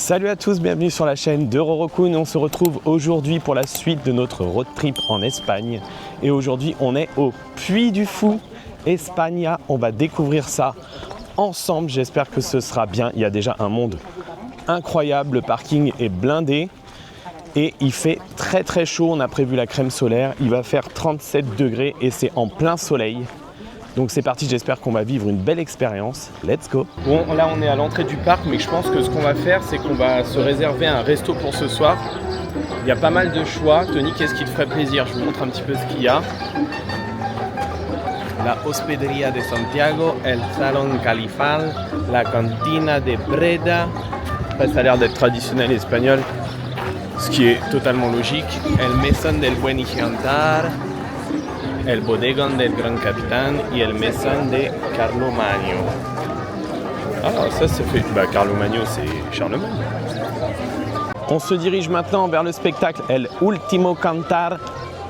Salut à tous, bienvenue sur la chaîne de Rorokun. On se retrouve aujourd'hui pour la suite de notre road trip en Espagne. Et aujourd'hui, on est au Puy du Fou, Espagna. On va découvrir ça ensemble. J'espère que ce sera bien. Il y a déjà un monde incroyable. Le parking est blindé et il fait très très chaud. On a prévu la crème solaire. Il va faire 37 degrés et c'est en plein soleil. Donc c'est parti, j'espère qu'on va vivre une belle expérience. Let's go! Bon, là on est à l'entrée du parc, mais je pense que ce qu'on va faire, c'est qu'on va se réserver un resto pour ce soir. Il y a pas mal de choix. Tony, qu'est-ce qui te ferait plaisir? Je vous montre un petit peu ce qu'il y a. La Hospedería de Santiago, el Salón Califal, la Cantina de Breda. Après, ça a l'air d'être traditionnel espagnol, ce qui est totalement logique. El Mesón del Buen Jantar, el Bodegón del Gran Capitán et el Mesón de Carlomagno. Ah, ça c'est fait. Bah, Carlomagno, c'est Charlemagne. On se dirige maintenant vers le spectacle El Último Cantar.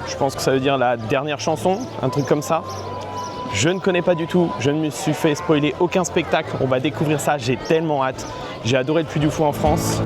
Je pense que ça veut dire la dernière chanson, un truc comme ça. Je ne connais pas du tout, je ne me suis fait spoiler aucun spectacle. On va découvrir ça, j'ai tellement hâte. J'ai adoré le Puy du Fou en France.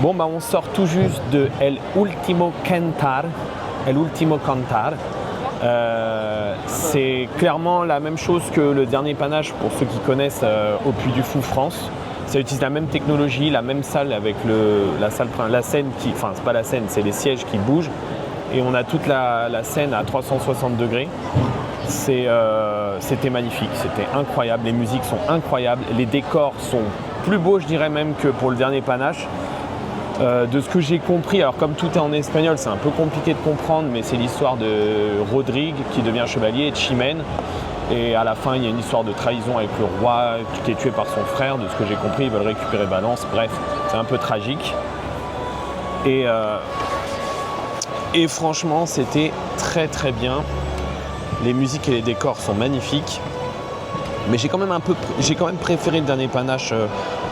Bon, bah on sort tout juste de El Último Cantar. El Último Cantar. C'est clairement la même chose que le dernier panache pour ceux qui connaissent au Puy du Fou France. Ça utilise la même technologie, la même salle avec la scène qui, enfin c'est pas la scène, c'est les sièges qui bougent et on a toute la scène à 360 degrés. C'était magnifique, c'était incroyable, les musiques sont incroyables, les décors sont plus beaux je dirais même que pour le dernier panache. De ce que j'ai compris, alors comme tout est en espagnol, c'est un peu compliqué de comprendre, mais c'est l'histoire de Rodrigue qui devient chevalier et de Chimène. Et à la fin, il y a une histoire de trahison avec le roi qui est tué par son frère. De ce que j'ai compris, ils veulent récupérer Valence. Bref, c'est un peu tragique. Et franchement, c'était très très bien. Les musiques et les décors sont magnifiques. Mais j'ai quand même préféré le dernier panache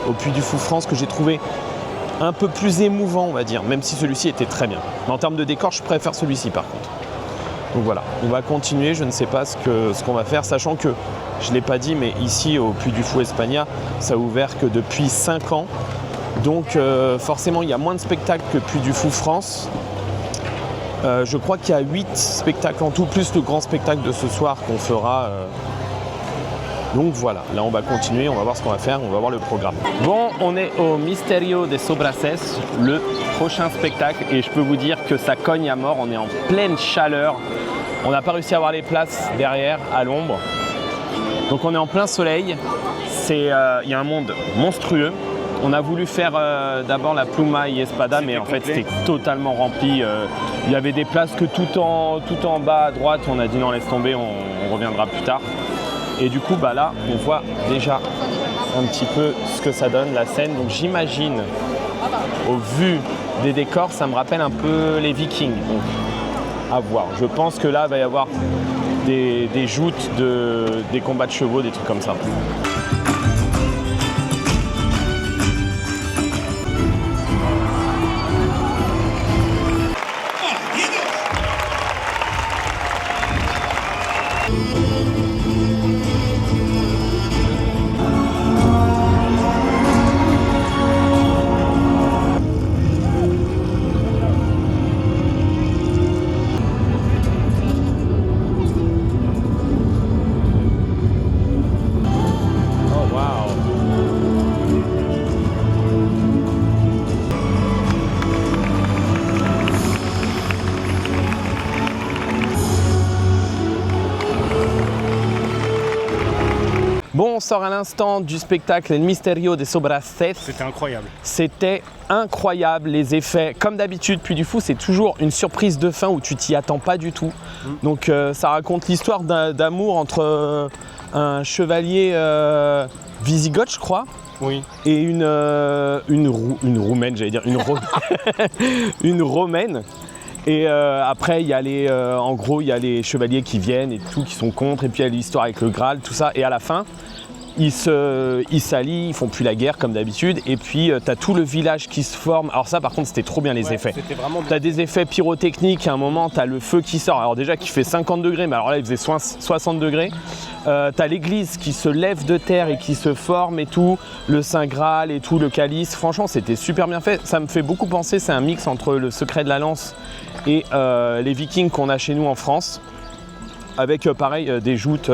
au Puy du Fou France que j'ai trouvé un peu plus émouvant, on va dire, même si celui-ci était très bien. Mais en termes de décor, je préfère celui-ci par contre. Donc voilà, on va continuer, je ne sais pas ce qu'on va faire, sachant que, je ne l'ai pas dit, mais ici au Puy du Fou Espagna, ça a ouvert que depuis 5 ans. Donc forcément, il y a moins de spectacles que Puy du Fou France. Je crois qu'il y a 8 spectacles en tout, plus le grand spectacle de ce soir qu'on fera. Donc voilà, là on va continuer, on va voir ce qu'on va faire, on va voir le programme. Bon, on est au Misterio de Sobrases, le prochain spectacle, et je peux vous dire que ça cogne à mort, on est en pleine chaleur. On n'a pas réussi à avoir les places derrière, à l'ombre. Donc on est en plein soleil, il y a un monde monstrueux. On a voulu faire d'abord la Pluma y Espada, mais en fait c'était totalement rempli. Il y avait des places que tout en bas à droite, on a dit non laisse tomber, on reviendra plus tard. Et du coup, bah là, on voit déjà un petit peu ce que ça donne, la scène. Donc j'imagine, au vu des décors, ça me rappelle un peu les Vikings. Donc, à voir. Je pense que là, il va y avoir des joutes, des combats de chevaux, des trucs comme ça. Bon, on sort à l'instant du spectacle El Misterio de Sobraces. C'était incroyable. C'était incroyable, les effets. Comme d'habitude, Puy du Fou, c'est toujours une surprise de fin où tu t'y attends pas du tout. Donc ça raconte l'histoire d'amour entre un chevalier Wisigoth, je crois. Oui. Et une roumaine, j'allais dire, une romaine. Et après, il y a en gros, il y a les chevaliers qui viennent et tout, qui sont contre. Et puis il y a l'histoire avec le Graal, tout ça. Et à la fin, ils s'allient, ils font plus la guerre comme d'habitude. Et puis tu as tout le village qui se forme. Alors ça, par contre, c'était trop bien les effets. Tu as des effets pyrotechniques. À un moment, tu as le feu qui sort. Alors déjà, qui fait 50 degrés, mais alors là, il faisait 60 degrés. Tu as l'église qui se lève de terre et qui se forme et tout. Le Saint Graal et tout, le calice. Franchement, c'était super bien fait. Ça me fait beaucoup penser, c'est un mix entre le Secret de la Lance et les Vikings qu'on a chez nous en France. Avec pareil, des joutes,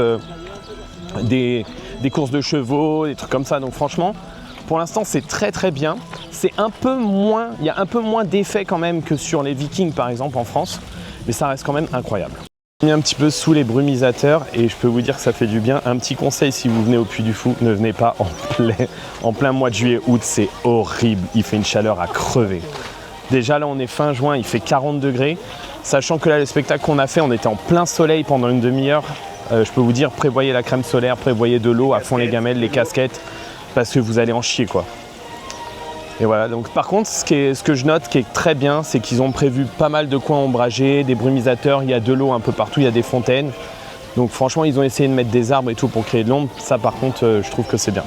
des courses de chevaux, des trucs comme ça. Donc franchement, pour l'instant, c'est très très bien. C'est un peu moins, il y a un peu moins d'effets quand même que sur les Vikings par exemple en France, mais ça reste quand même incroyable. J'ai mis un petit peu sous les brumisateurs et je peux vous dire que ça fait du bien. Un petit conseil, si vous venez au Puy du Fou, ne venez pas en plein mois de juillet-août, c'est horrible. Il fait une chaleur à crever. Déjà là, on est fin juin, il fait 40 degrés. Sachant que là, le spectacle qu'on a fait, on était en plein soleil pendant une demi-heure. Je peux vous dire, prévoyez la crème solaire, prévoyez de l'eau à fond, les gamelles, les casquettes, parce que vous allez en chier quoi. Et voilà, donc par contre, ce que je note qui est très bien, c'est qu'ils ont prévu pas mal de coins ombragés, des brumisateurs, il y a de l'eau un peu partout, il y a des fontaines. Donc franchement, ils ont essayé de mettre des arbres et tout pour créer de l'ombre. Ça par contre, je trouve que c'est bien.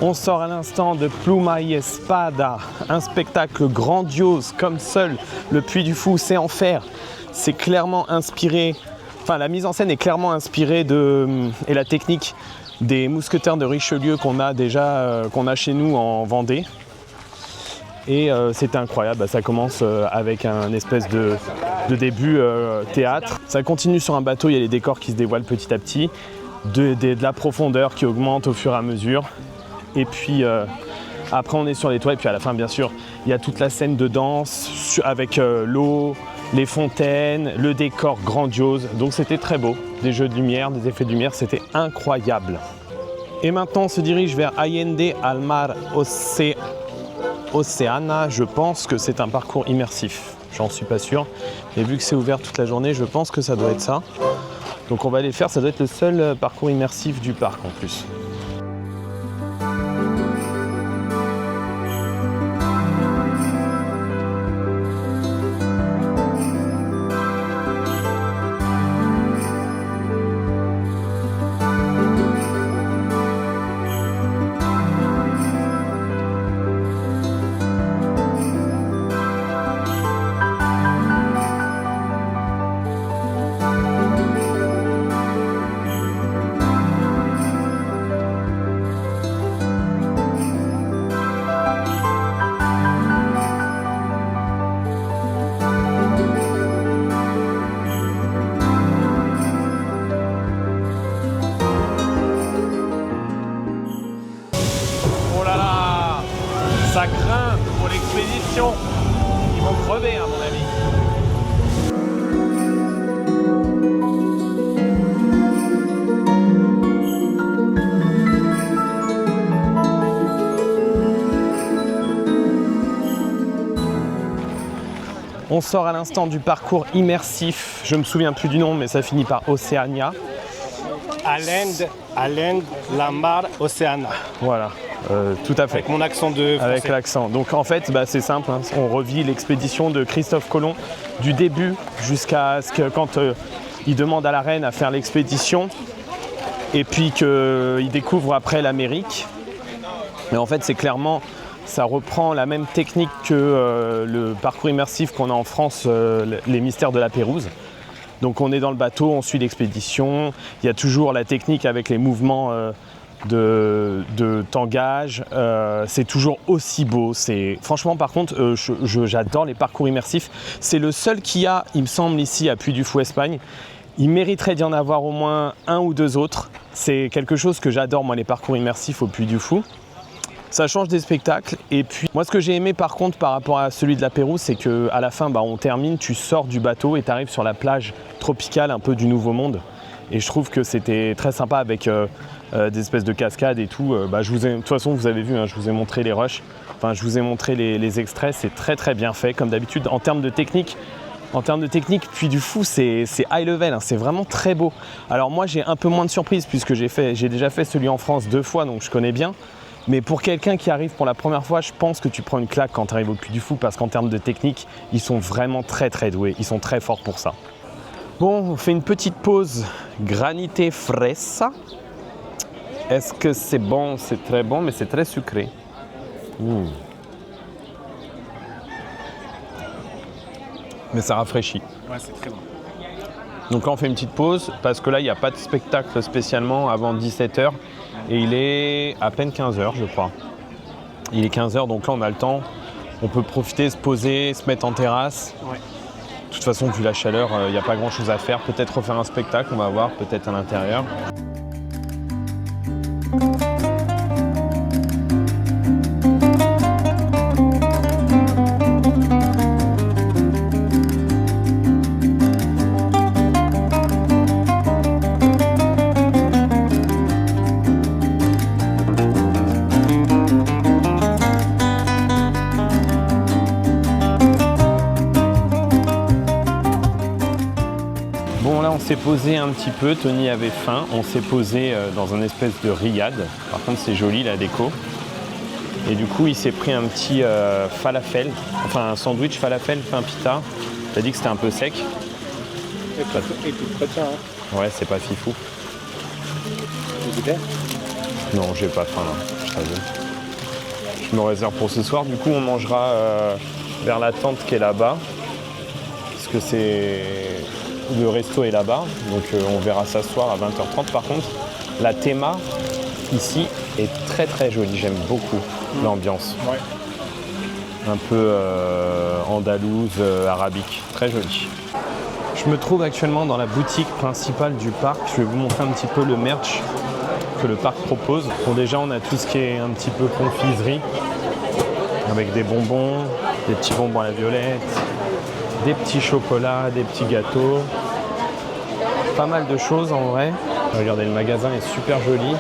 On sort à l'instant de Pluma y Espada, un spectacle grandiose comme seul le Puy du Fou sait en faire. C'est clairement inspiré, enfin la mise en scène est clairement inspirée et la technique des mousquetaires de Richelieu qu'on a déjà, qu'on a chez nous en Vendée. Et c'était incroyable, ça commence avec un espèce de début théâtre. Ça continue sur un bateau, il y a les décors qui se dévoilent petit à petit, de la profondeur qui augmente au fur et à mesure. Et puis après on est sur les toits et puis à la fin bien sûr il y a toute la scène de danse avec l'eau, les fontaines, le décor grandiose. Donc c'était très beau, des jeux de lumière, des effets de lumière, c'était incroyable. Et maintenant on se dirige vers Allende al Mar Oceana. Je pense que c'est un parcours immersif, j'en suis pas sûr. Et vu que c'est ouvert toute la journée, je pense que ça doit être ça. Donc on va aller le faire, ça doit être le seul parcours immersif du parc en plus. Ça craint pour l'expédition. Ils vont crever à mon avis. On sort à l'instant du parcours immersif. Je me souviens plus du nom, mais ça finit par Oceania. Allende la Mar Oceana. Voilà. Tout à fait. Avec mon accent de français. Avec l'accent. Donc en fait, c'est simple, hein. On revit l'expédition de Christophe Colomb du début jusqu'à ce que quand il demande à la reine à faire l'expédition et puis qu'il découvre après l'Amérique. Mais en fait, c'est clairement, ça reprend la même technique que le parcours immersif qu'on a en France, les mystères de la Pérouse. Donc on est dans le bateau, on suit l'expédition. Il y a toujours la technique avec les mouvements de tangage. C'est toujours aussi beau. Franchement, par contre, j'adore les parcours immersifs. C'est le seul qu'il y a, il me semble, ici à Puy du Fou, Espagne. Il mériterait d'y en avoir au moins un ou deux autres. C'est quelque chose que j'adore, moi, les parcours immersifs au Puy du Fou. Ça change des spectacles. Et puis, moi, ce que j'ai aimé, par contre, par rapport à celui de la Pérou, c'est qu'à la fin, on termine, tu sors du bateau et tu arrives sur la plage tropicale, un peu du Nouveau Monde. Et je trouve que c'était très sympa avec des espèces de cascades et tout. De toute façon, vous avez vu, hein, je vous ai montré les rushs. Enfin, je vous ai montré les extraits. C'est très, très bien fait, comme d'habitude. En termes de technique, Puy du Fou, c'est high level, hein, c'est vraiment très beau. Alors moi, j'ai un peu moins de surprise puisque j'ai déjà fait celui en France 2 fois, donc je connais bien. Mais pour quelqu'un qui arrive pour la première fois, je pense que tu prends une claque quand tu arrives au Puy du Fou parce qu'en termes de technique, ils sont vraiment très très doués, ils sont très forts pour ça. Bon, on fait une petite pause granité fresa. Est-ce que c'est bon? C'est très bon, mais c'est très sucré. Mais ça rafraîchit. Ouais, c'est très bon. Donc là, on fait une petite pause parce que là, il n'y a pas de spectacle spécialement avant 17h. Et il est à peine 15h, je crois. Il est 15h, donc là, on a le temps. On peut profiter, se poser, se mettre en terrasse. Ouais. De toute façon, vu la chaleur, il n'y a pas grand-chose à faire. Peut-être refaire un spectacle, on va voir, peut-être à l'intérieur. On s'est posé un petit peu, Tony avait faim, on s'est posé dans un espèce de riad. Par contre c'est joli la déco. Et du coup il s'est pris un petit falafel, enfin un sandwich falafel, pain pita. T'as dit que c'était un peu sec. Et tout chrétien, hein. Ouais, c'est pas fifou. Non, j'ai pas faim là, je t'avoue. Je me réserve pour ce soir. Du coup on mangera vers la tente qui est là-bas. Parce que le resto est là-bas, donc on verra ça ce soir à 20h30. Par contre, la théma ici est très très jolie, j'aime beaucoup l'ambiance. Ouais. Un peu andalouse, arabique, très jolie. Je me trouve actuellement dans la boutique principale du parc. Je vais vous montrer un petit peu le merch que le parc propose. Bon, déjà, on a tout ce qui est un petit peu confiserie, avec des bonbons, des petits bonbons à la violette, des petits chocolats, des petits gâteaux. Pas mal de choses en vrai. Regardez, le magasin est super joli.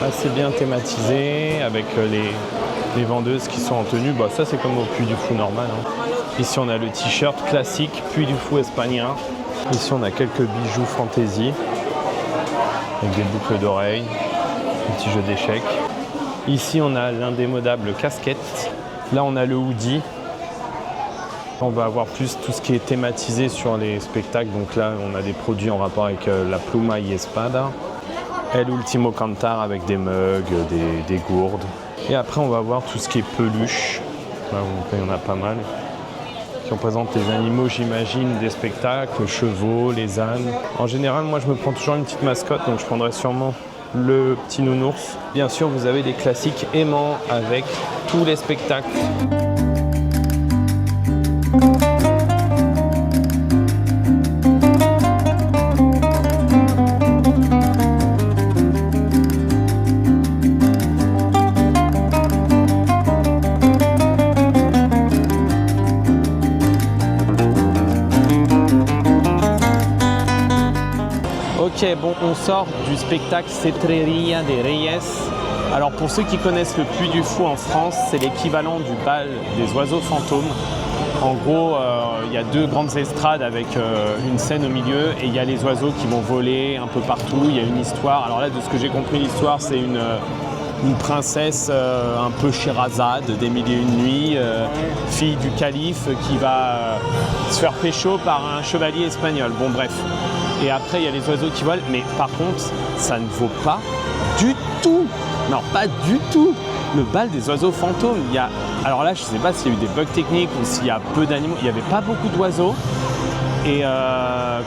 Assez bien thématisé avec les vendeuses qui sont en tenue. Bah, ça, c'est comme au Puy du Fou normal, hein. Ici, on a le t-shirt classique Puy du Fou espagnol. Ici, on a quelques bijoux fantaisie avec des boucles d'oreilles, un petit jeu d'échecs. Ici, on a l'indémodable casquette. Là, on a le hoodie. On va avoir plus tout ce qui est thématisé sur les spectacles. Donc là, on a des produits en rapport avec la pluma y espada. El Ultimo Cantar avec des mugs, des gourdes. Et après, on va voir tout ce qui est peluche. Là, il y en a pas mal. Qui représentent les animaux, j'imagine, des spectacles, les chevaux, les ânes. En général, moi, je me prends toujours une petite mascotte. Donc je prendrai sûrement le petit nounours. Bien sûr, vous avez des classiques aimants avec tous les spectacles. Ok, bon, on sort du spectacle Cetrería de Reyes. Alors pour ceux qui connaissent le Puy du Fou en France, c'est l'équivalent du bal des oiseaux fantômes. En gros, il y a deux grandes estrades avec une scène au milieu et il y a les oiseaux qui vont voler un peu partout. Il y a une histoire. Alors là, de ce que j'ai compris, l'histoire, c'est une princesse un peu Sherazade des Mille et une nuits, fille du calife qui va se faire pécho par un chevalier espagnol. Bon, bref. Et après, il y a les oiseaux qui volent. Mais par contre, ça ne vaut pas du tout. Non, pas du tout. Le bal des oiseaux fantômes. Alors là, je ne sais pas s'il y a eu des bugs techniques ou s'il y a peu d'animaux. Il n'y avait pas beaucoup d'oiseaux. Et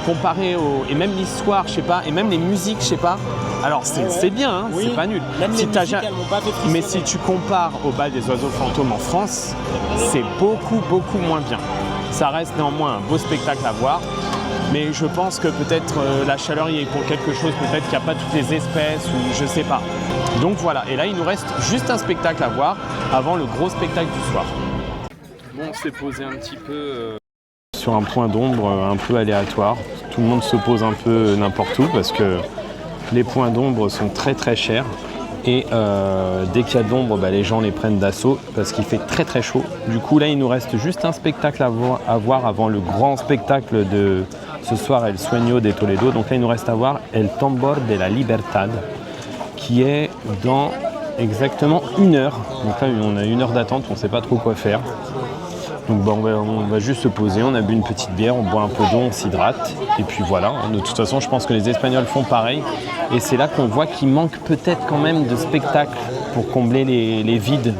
comparé et même l'histoire, je sais pas, et même les musiques, je sais pas. Alors c'est bien, hein, oui. c'est pas nul. Même si les musiques, elles m'ont pas fait frissonner. Mais si tu compares au bal des oiseaux fantômes en France, c'est beaucoup moins bien. Ça reste néanmoins un beau spectacle à voir. Mais je pense que peut-être la chaleur y est pour quelque chose, peut-être qu'il n'y a pas toutes les espèces ou je sais pas. Donc voilà, et là il nous reste juste un spectacle à voir avant le gros spectacle du soir. Bon, on s'est posé un petit peu sur un point d'ombre un peu aléatoire. Tout le monde se pose un peu n'importe où parce que les points d'ombre sont très chers. Et dès qu'il y a de l'ombre, les gens les prennent d'assaut parce qu'il fait très chaud. Du coup là il nous reste juste un spectacle à voir avant le grand spectacle de ce soir, El Sueño de Toledo. Donc là il nous reste à voir El Tambor de la Libertad qui est dans exactement 1 heure. Donc là on a 1 heure d'attente, on ne sait pas trop quoi faire. Donc on va juste se poser, on a bu une petite bière, on boit un peu d'eau, on s'hydrate. Et puis voilà, de toute façon je pense que les Espagnols font pareil. Et c'est là qu'on voit qu'il manque peut-être quand même de spectacles pour combler les vides.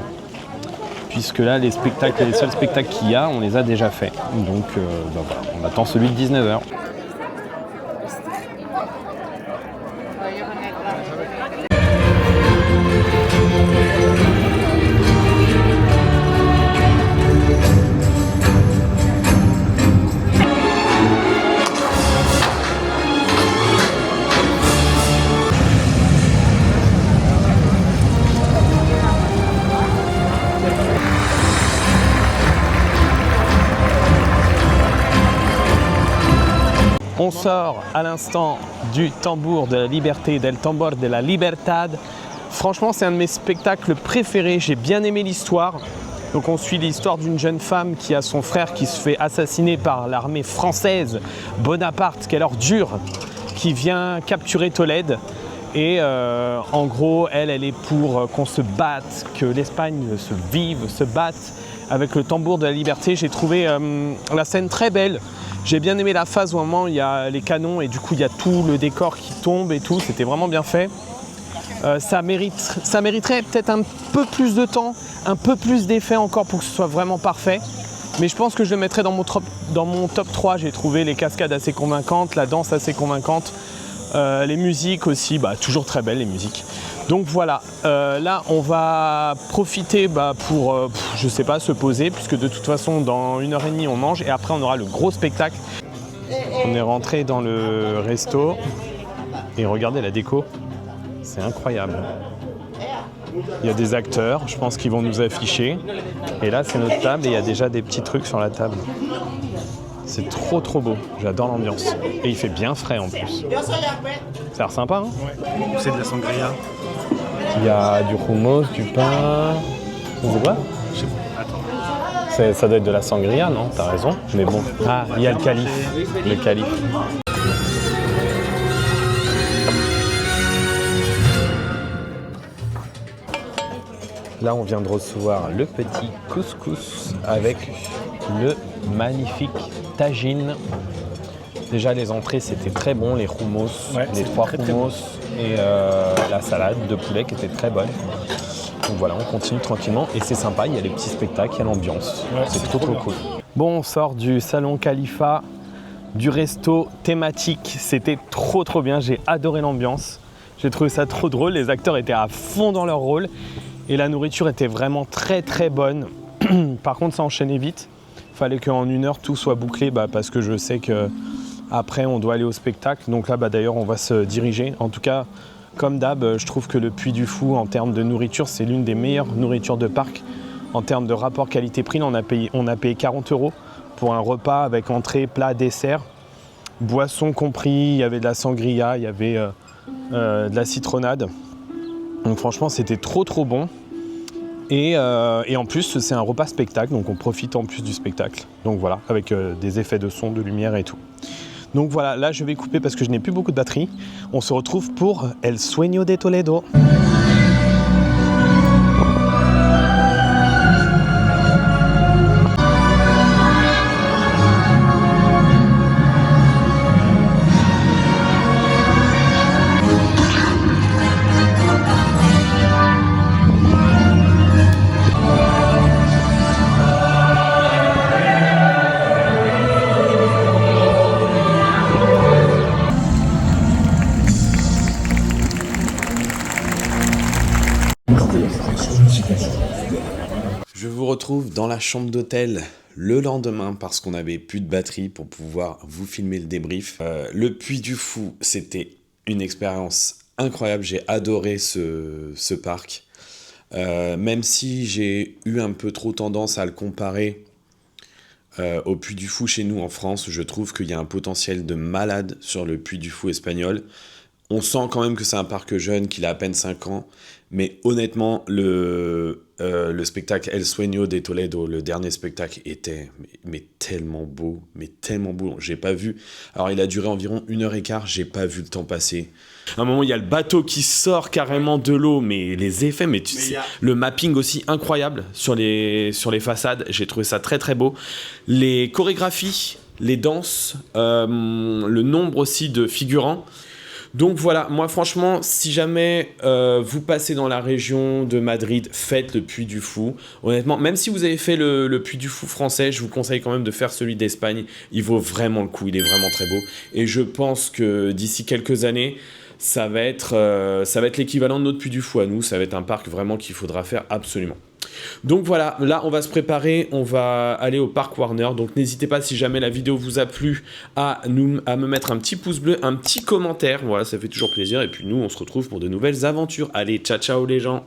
Puisque là les seuls spectacles qu'il y a, on les a déjà faits. Donc voilà, on attend celui de 19h. On sort à l'instant du tambour de la liberté, del tambor de la libertad. Franchement, c'est un de mes spectacles préférés. J'ai bien aimé l'histoire. Donc on suit l'histoire d'une jeune femme qui a son frère qui se fait assassiner par l'armée française, Bonaparte, quelle ordure, qui vient capturer Tolède. Et en gros, elle est pour qu'on se batte, que l'Espagne se vive, se batte avec le tambour de la liberté. J'ai trouvé la scène très belle. J'ai bien aimé la phase où à un moment il y a les canons et du coup il y a tout le décor qui tombe et tout, c'était vraiment bien fait. Ça mériterait peut-être un peu plus de temps, un peu plus d'effets encore pour que ce soit vraiment parfait. Mais je pense que je le mettrai dans mon top 3, j'ai trouvé les cascades assez convaincantes, la danse assez convaincante, les musiques aussi, toujours très belles les musiques. Donc voilà, là on va profiter pour, je sais pas, se poser, puisque de toute façon dans 1h30 on mange et après on aura le gros spectacle. On est rentré dans le resto et regardez la déco, c'est incroyable. Il y a des acteurs, je pense qu'ils vont nous afficher. Et là c'est notre table et il y a déjà des petits trucs sur la table. C'est trop beau, j'adore l'ambiance. Et il fait bien frais en plus. Ça a l'air sympa, hein? Ouais, c'est de la sangria. Il y a du hummus, du pain. C'est quoi? Je sais pas, attends. Ça doit être de la sangria, non? T'as raison. Mais bon. Ah, il y a le calife. Le calife. Là, on vient de recevoir le petit couscous avec le magnifique tagine. Déjà, les entrées, c'était très bon. Les hummus, les 3 hummus et la salade de poulet qui était très bonne. Donc voilà, on continue tranquillement et c'est sympa. Il y a les petits spectacles, il y a l'ambiance. Ouais, c'est trop cool. Bon, on sort du salon Khalifa, du resto thématique. C'était trop bien. J'ai adoré l'ambiance. J'ai trouvé ça trop drôle. Les acteurs étaient à fond dans leur rôle et la nourriture était vraiment très bonne. Par contre, ça enchaînait vite. Il fallait qu'en 1 heure tout soit bouclé parce que je sais que après on doit aller au spectacle. Donc là, d'ailleurs, on va se diriger. En tout cas, comme d'hab, je trouve que le Puy du Fou, en termes de nourriture, c'est l'une des meilleures nourritures de parc. En termes de rapport qualité-prix, on a payé 40 € pour un repas avec entrée, plat, dessert, boisson compris. Il y avait de la sangria, il y avait de la citronnade. Donc franchement, c'était trop bon. Et en plus, c'est un repas spectacle, donc on profite en plus du spectacle. Donc voilà, avec des effets de son, de lumière et tout. Donc voilà, là je vais couper parce que je n'ai plus beaucoup de batterie. On se retrouve pour El Sueño de Toledo. retrouve dans la chambre d'hôtel le lendemain parce qu'on n'avait plus de batterie pour pouvoir vous filmer le débrief. Le Puy du Fou, c'était une expérience incroyable. J'ai adoré ce parc. Même si j'ai eu un peu trop tendance à le comparer au Puy du Fou chez nous en France, je trouve qu'il y a un potentiel de malade sur le Puy du Fou espagnol. On sent quand même que c'est un parc jeune, qu'il a à peine 5 ans, mais honnêtement, le spectacle El Sueño de Toledo, le dernier spectacle, était mais tellement beau, j'ai pas vu. Alors il a duré environ 1h15, j'ai pas vu le temps passer. À un moment, il y a le bateau qui sort carrément de l'eau, mais les effets, le mapping aussi incroyable sur les façades, j'ai trouvé ça très très beau. Les chorégraphies, les danses, le nombre aussi de figurants. Donc voilà, moi franchement, si jamais vous passez dans la région de Madrid, faites le Puy du Fou. Honnêtement, même si vous avez fait le Puy du Fou français, je vous conseille quand même de faire celui d'Espagne. Il vaut vraiment le coup, il est vraiment très beau. Et je pense que d'ici quelques années, ça va être l'équivalent de notre Puy du Fou à nous. Ça va être un parc vraiment qu'il faudra faire absolument. Donc voilà, là on va se préparer, on va aller au parc Warner, donc n'hésitez pas si jamais la vidéo vous a plu à me mettre un petit pouce bleu, un petit commentaire, voilà ça fait toujours plaisir, et puis nous on se retrouve pour de nouvelles aventures. Allez, ciao ciao les gens.